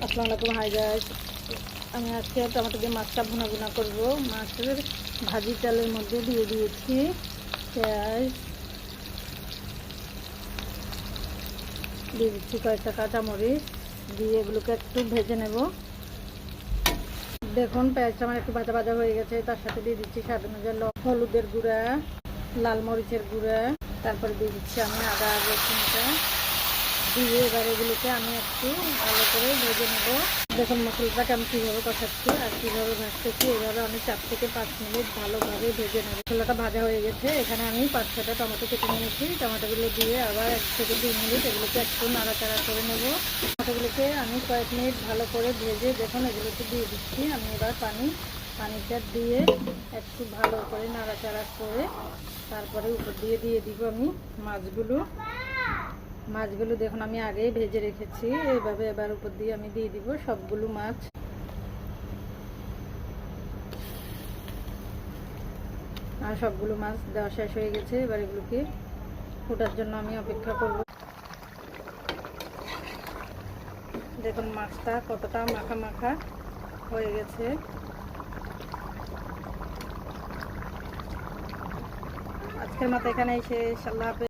আসসালামু আলাইকুম, hi guys. আমি আজকে টমেটো দিয়ে মাছটা ভুনা করব। মাছের ভাজি চালের মধ্যে দিয়ে দিয়েছি পেঁয়াজ, দিয়ে দিচ্ছি কয়েকটা কাঁচামরিচ, দিয়ে এগুলোকে একটু ভেজে নেব। দেখুন পেঁয়াজটা আমার একটু ভাজা ভাজা হয়ে গেছে। তার সাথে দিয়ে দিচ্ছি স্বাদ অনুযায়ী হলুদের গুঁড়া, লাল মরিচের গুঁড়া, তারপরে দিয়ে দিচ্ছি আমি আদা আর রসুনটা দিয়ে এবার এগুলোকে আমি একটু ভালো করে ভেজে নেব। দেখুন মশলাটাকে আমি কীভাবে কষাচ্ছি আর কীভাবে ভাজতেছি। এভাবে আমি 4 থেকে 5 মিনিট ভালোভাবে ভেজে নেব। মশলাটা ভাজা হয়ে গেছে। এখানে আমি 5-6টা টমেটো কেটে নিয়েছি। টমেটোগুলো দিয়ে আবার 1 থেকে 2 মিনিট এগুলোকে একটু নাড়াচাড়া করে নেব। টমেটোগুলোকে আমি কয়েক মিনিট ভালো করে ভেজে দেখুন এগুলোকে দিয়ে দিচ্ছি। আমি এবার পানিটা দিয়ে একটু ভালো করে নাড়াচাড়া করে তারপরে উপর দিয়ে দিব আমি মাছগুলো দেখুন আমি আগেই ভেজে রেখেছি। এইভাবে এবার উপর দিয়ে আমি দিয়ে দিব সবগুলো মাছ। আর সবগুলো মাছ দেওয়া শেষ হয়ে গেছে। এবার এগুলোকে ফোটার জন্য আমি অপেক্ষা করব। দেখুন মাছটা কতটা মাখা মাখা হয়ে গেছে। আজকের মতো এখানেই শেষ। আল্লাহ হাফেজ।